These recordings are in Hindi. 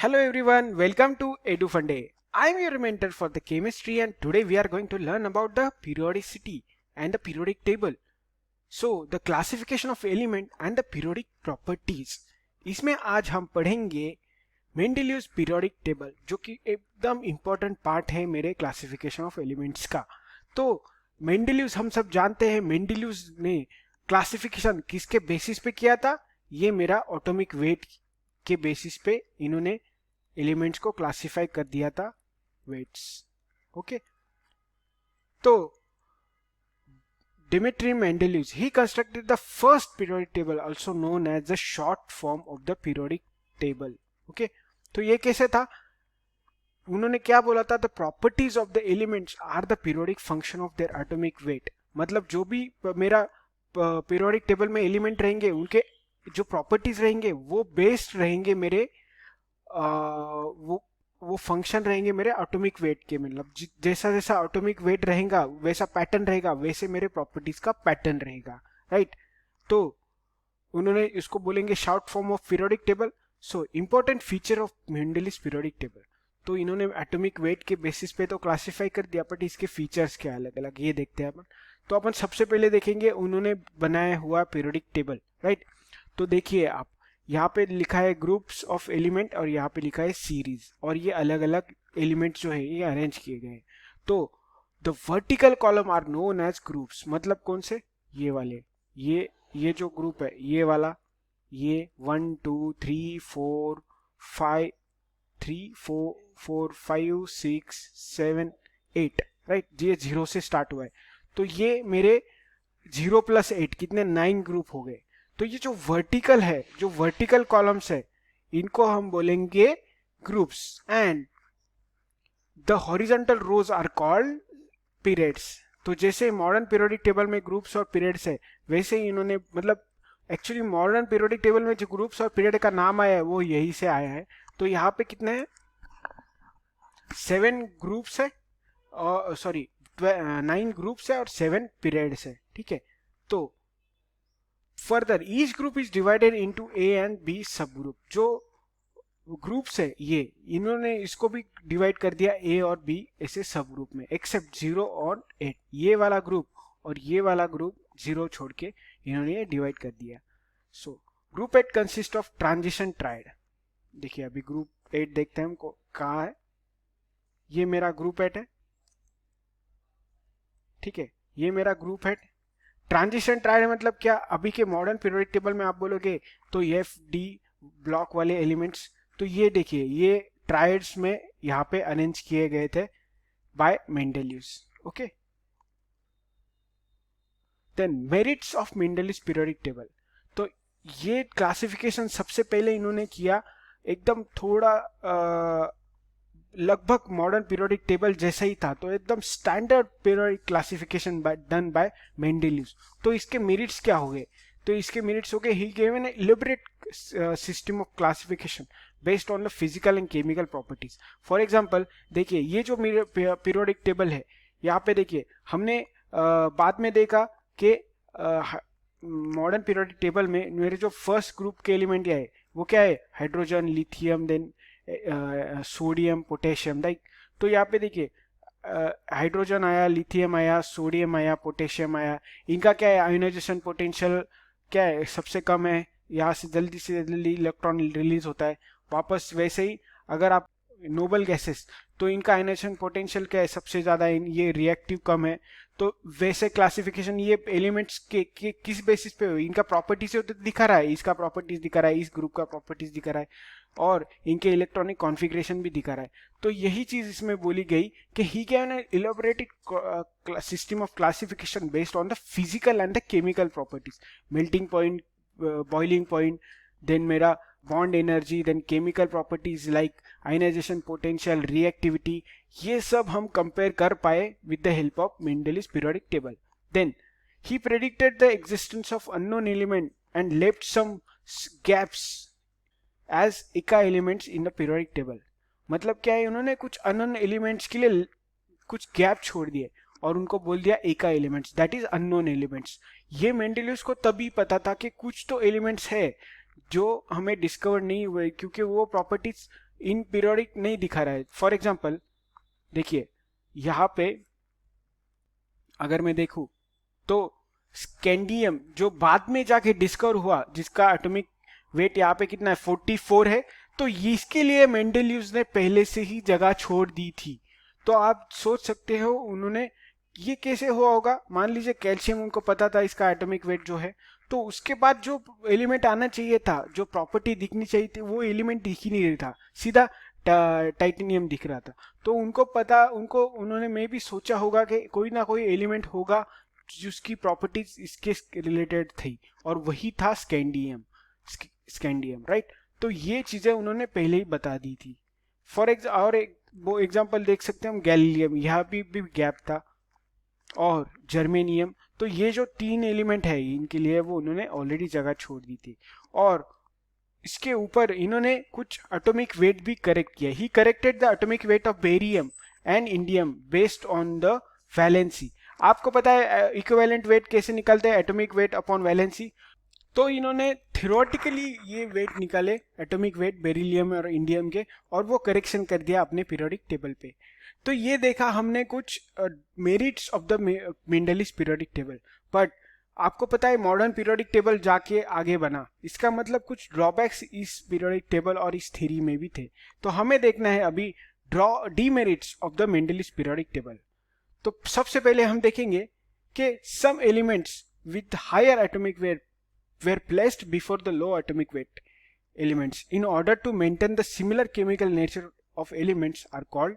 Hello everyone, welcome to EduFunday. I am your mentor for the chemistry and today we are going to learn about the periodicity and the periodic table. So, the classification of element and the periodic properties. इसमें आज हम पढ़ेंगे मेंडेलियस पीरियोडिक टेबल जो कि एकदम इम्पोर्टेंट पार्ट है मेरे क्लासिफिकेशन ऑफ एलिमेंट्स का। तो मेंडेलियस हम सब जानते हैं, मेंडेलियस ने क्लासिफिकेशन किसके बेसिस पे किया था? ये मेरा एटॉमिक वेट के बेसिस पे इन्होंने एलिमेंट्स को क्लासिफाई कर दिया था वेट्स। ओके, तो Dmitry Mendeleev, he constructed the first periodic table, also known as the short form of the periodic table. Okay, तो ये कैसे था? उन्होंने क्या बोला था? The properties of the elements are the periodic function of their atomic weight. मतलब जो भी मेरा periodic table में एलिमेंट रहेंगे उनके जो प्रॉपर्टीज रहेंगे वो बेस्ड रहेंगे मेरे वो फंक्शन रहेंगे मेरे एटॉमिक वेट के। मतलब जैसा जैसा एटॉमिक वेट रहेगा वैसा पैटर्न रहेगा, वैसे मेरे प्रॉपर्टीज का पैटर्न रहेगा, राइट? तो उन्होंने इसको बोलेंगे short form of periodic table. So important feature of Mendeleev's periodic table, तो इन्होंने एटॉमिक वेट के बेसिस पे तो क्लासिफाई कर दिया, बट इसके फीचर्स क्या अलग अलग ये देखते हैं अपन। तो अपन सबसे पहले देखेंगे उन्होंने बनाया हुआ पीरियोडिक टेबल, राइट? तो देखिए आप, यहाँ पे लिखा है ग्रुप्स ऑफ एलिमेंट और यहाँ पे लिखा है सीरीज, और ये अलग अलग एलिमेंट जो है ये अरेंज किए गए हैं। तो the vertical columns are known as groups, मतलब कौन से? ये वाले, ये जो ग्रुप है ये वाला, ये 1 2 3 4 5 3 4 4 5 6 7 8, राइट? ये 0 से स्टार्ट हुआ है, तो ये मेरे 0 + 8 कितने 9 ग्रुप हो गए। तो ये जो वर्टिकल है, जो वर्टिकल कॉलम्स है, इनको हम बोलेंगे groups, and the horizontal rows are called periods. तो जैसे मॉडर्न पीरियोडिक टेबल में ग्रुप्स और पीरियड्स है, वैसे ही इन्होंने, मतलब एक्चुअली मॉडर्न पीरियोडिक टेबल में जो ग्रुप्स और पीरियड का नाम आया है वो यही से आया है। तो यहाँ पे कितने हैं? 7 ग्रुप्स है, और सॉरी 9 ग्रुप्स है और 7 पीरियड्स है, ठीक है? तो further each group is divided into A and B sub group. जो ग्रुप्स है ये, इन्होंने इसको भी डिवाइड कर दिया ए और बी ऐसे सब ग्रुप में, एक्सेप्ट 0 और 8। ये वाला ग्रुप और ये वाला ग्रुप 0 छोड़ के इन्होंने ये डिवाइड कर दिया। So group 8 consist of transition tried. देखिए अभी ग्रुप 8 देखते हैं हमको कहाँ है। ये मेरा ग्रुप 8 है, ठीक है? ये मेरा ग्रुप 8। ट्रांजिशन ट्राइड मतलब क्या? अभी के मॉडर्न पीरियोडिक टेबल में आप बोलोगे तो एफ डी ब्लॉक वाले एलिमेंट्स, तो ये देखिए ये ट्राइड्स में यहाँ पे अरेंज किए गए थे by Mendeleev's. Okay, then merits of Mendeleev's periodic table. तो ये क्लासिफिकेशन सबसे पहले इन्होंने किया एकदम थोड़ा लगभग मॉडर्न पीरियोडिक टेबल जैसा ही था, तो एकदम standard periodic classification done by Mendeleev's. तो इसके मेरिट्स क्या हो गए? तो इसके मेरिट्स हो गए, he give an elaborate system of classification based on the physical and chemical properties. For example देखिए ये जो पीरियोडिक टेबल है, यहाँ पे देखिए हमने बाद में देखा कि मॉडर्न पीरियोडिक टेबल में मेरे जो फर्स्ट ग्रुप के एलिमेंट है वो क्या है? Hydrogen, lithium, then sodium, potassium, right? तो यहाँ पे देखिए हाइड्रोजन आया, लिथियम आया, सोडियम आया, पोटेशियम आया। इनका क्या है? आयोनाइजेशन पोटेंशियल क्या है? सबसे कम है, यहाँ से जल्दी इलेक्ट्रॉन रिलीज होता है वापस। वैसे ही अगर आप नोबल गैसेस, तो इनका आयोनाइजेशन पोटेंशियल क्या है? सबसे ज्यादा ये रिएक्टिव कम है। तो वैसे क्लासिफिकेशन ये एलिमेंट्स के किस बेसिस पे हो? इनका प्रॉपर्टीज तो दिखा रहा है, इसका प्रॉपर्टीज दिखा रहा है, इस ग्रुप का प्रॉपर्टीज दिखा रहा है, और इनके इलेक्ट्रॉनिक कॉन्फ़िगरेशन भी दिखा रहा है। तो यही चीज इसमें बोली गई कि he can elaborated system of classification based on the physical and the chemical properties, melting point, boiling point, then मेरा bond energy, then chemical properties like ionization potential, reactivity, ये सब हम कंपेयर कर पाए with the help of Mendeleev's periodic table. Then he predicted the existence of unknown element and left some gaps as eka elements in the periodic table. मतलब क्या है? उन्होंने कुछ अननोन एलिमेंट्स के लिए कुछ गैप छोड़ दिए और उनको बोल दिया एका elements, that is unknown elements. ये मेंडेलियस को तभी पता था कि कुछ तो एलिमेंट्स है जो हमें डिस्कवर नहीं हुए, क्योंकि वो प्रॉपर्टीज इन पीरियोडिक नहीं दिखा रहा है। फॉर एग्जांपल देखिए यहाँ पे अगर मैं देखूं तो स्कैंडियम जो बाद में जाके डिस्कवर हुआ, जिसका एटॉमिक वेट यहाँ पे कितना है 44 है, तो इसके लिए मेंडेलियस ने पहले से ही जगह छोड़ दी थी। तो आप सोच सकते हो उन्होंने ये कैसे हुआ होगा। मान लीजिए कैल्शियम उनको पता था इसका एटॉमिक वेट जो है, तो उसके बाद जो एलिमेंट आना चाहिए था, जो प्रॉपर्टी दिखनी चाहिए थी, वो एलिमेंट दिख ही नहीं रहा था, सीधा टाइटेनियम दिख रहा था। तो उनको पता, उन्होंने मे भी सोचा होगा कि कोई ना कोई एलिमेंट होगा जिसकी प्रॉपर्टीज इसके रिलेटेड थी, और वही था स्कैंडियम, राइट। तो ये चीजें उन्होंने पहले ही बता दी थी। वो एग्जांपल देख सकते हैं हम, गैलीलियम, यहाँ भी गैप था, और जर्मेनियम। तो ये जो 3 एलिमेंट है इनके लिए वो उन्होंने ऑलरेडी जगह छोड़ दी थी। और इसके ऊपर इन्होंने कुछ एटॉमिक वेट भी करेक्ट किया। He corrected the atomic weight of barium and indium based on the valency. आपको पता है इक्विवेलेंट वेट कैसे निकलते हैं, एटॉमिक वेट अपॉन वैलेंसी। तो इन्होंने थियोरेटिकली ये वेट निकाले, एटॉमिक वेट बेरिलियम और इंडियम के, और वो करेक्शन कर दिया अपने पीरियोडिक टेबल पे। तो ये देखा हमने कुछ merits of the Mendeleev's periodic table. But आपको पता है मॉडर्न पीरियोडिक टेबल जाके आगे बना, इसका मतलब कुछ ड्रॉबैक्स इस पीरियोडिक टेबल और इस थ्योरी में भी थे। तो हमें देखना है अभी demerits of the Mendeleev's periodic table. तो सबसे पहले हम देखेंगे कि some elements with higher atomic weight were placed before the low atomic weight elements in order to maintain the similar chemical nature of elements are called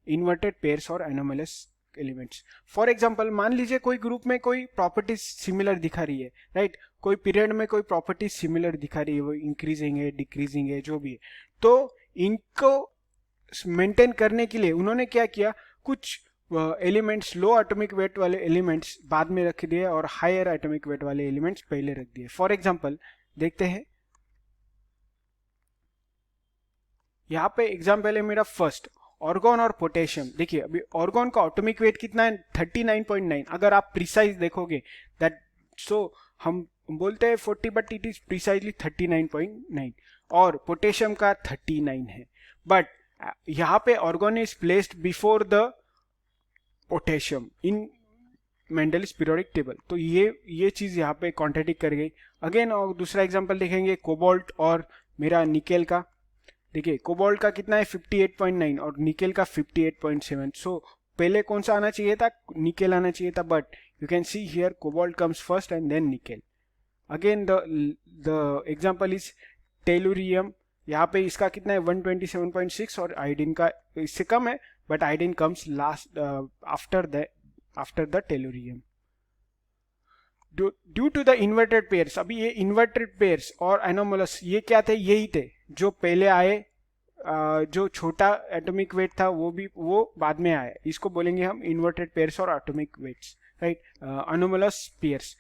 inverted pairs or anomalous elements. For example, मान लीजिए कोई ग्रुप में कोई प्रॉपर्टीज सिमिलर दिखा रही है, राइट, कोई पीरियड में कोई प्रॉपर्टीज सिमिलर दिखा रही है, वो इंक्रीजिंग है, डिक्रीजिंग है, जो भी है। तो इनको मेंटेन करने के लिए उन्होंने क्या किया, कुछ एलिमेंट्स लो एटॉमिक वेट वाले एलिमेंट्स बाद में रख दिए और हायर एटॉमिक वेट वाले एलिमेंट्स पहले रख दिए। फॉर एग्जांपल देखते हैं, यहाँ पे एग्जांपल है मेरा फर्स्ट, ऑर्गन और पोटेशियम। देखिए अभी ऑर्गन का एटॉमिक वेट कितना है 39.9। अगर आप प्रिसाइज देखोगे दैट, सो हम बोलते हैं 40 बट इट इज प्रिसाइजली 39.9, और पोटेशियम का 39 है। बट यहाँ पे argon is placed before the potassium in Mendeleev's periodic table. तो ये चीज यहाँ पे कॉन्ट्रडिक्ट कर गई। अगेन और दूसरा एग्जांपल देखेंगे कोबाल्ट और मेरा निकेल का। देखिए कोबाल्ट का कितना है 58.9 और निकेल का 58.7। सो पहले कौन सा आना चाहिए था, निकेल आना चाहिए था, but you can see here cobalt comes first and then nickel. Again the example is tellurium. यहाँ पे इसका कितना है 127.6 और आयोडीन का इससे कम है, but iodine comes last after the tellurium. Due to the inverted pairs, अभी ये inverted pairs और anomalous ये क्या थे, यही थे जो पहले आए। जो छोटा एटॉमिक वेट था वो बाद में आया, इसको बोलेंगे हम inverted pairs और atomic weights, right? Anomalous pairs.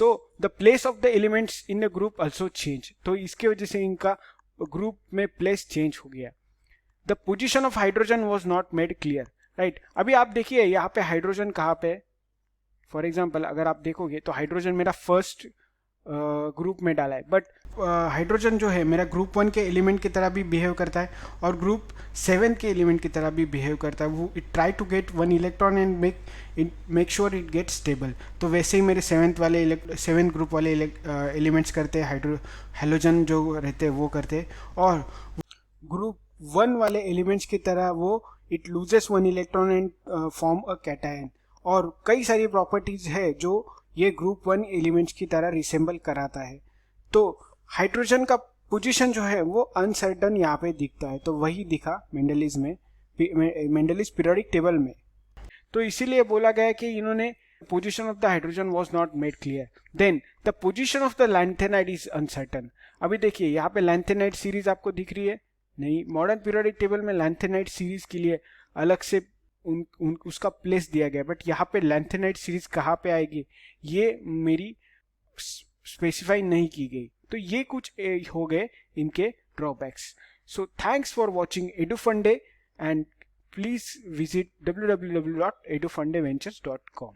तो the place of the elements in the group also change, तो इसके वजह से इनका ग्रुप में प्लेस चेंज हो गया। The position of hydrogen was not made clear, right. अभी आप देखिए यहाँ पे हाइड्रोजन कहाँ पे, फॉर एग्जाम्पल अगर आप देखोगे तो हाइड्रोजन मेरा फर्स्ट ग्रुप में डाला है, बट हाइड्रोजन जो है मेरा ग्रुप 1 के एलिमेंट की तरह भी बिहेव करता है और ग्रुप 7 के एलिमेंट की तरह भी बिहेव करता है। वो it try to get 1 electron and make sure it get stable. तो वैसे ही मेरे 7 ग्रुप वाले एलिमेंट्स करते हैं, हेलोजन जो रहते हैं वो करते हैं, और ग्रुप 1 वाले एलिमेंट्स की तरह वो it loses 1 electron and form a cation. और कई सारी प्रॉपर्टीज है जो ये ग्रुप 1 एलिमेंट्स की तरह रिसेंबल कराता है। तो हाइड्रोजन का पोजीशन जो है वो अनसर्टन यहाँ पे दिखता है, तो वही दिखा मेंडलिस पीरियोडिक टेबल में। तो इसीलिए बोला गया कि इन्होंने position of the hydrogen was not made clear. Then the position of the lanthanide is uncertain. अभी देखिए यहाँ पे लैंथेनाइड सीरीज आपको दिख रही है, नहीं, मॉडर्न पीरियोडिक टेबल में लैंथेनाइड सीरीज के लिए अलग से उसका प्लेस दिया गया, बट यहाँ पे लैंथेनाइड सीरीज कहाँ पे आएगी ये मेरी स्पेसिफाई नहीं की गई। तो ये कुछ हो गए इनके drawbacks. So thanks for watching EduFundDay and please visit www.edufundayventures.com।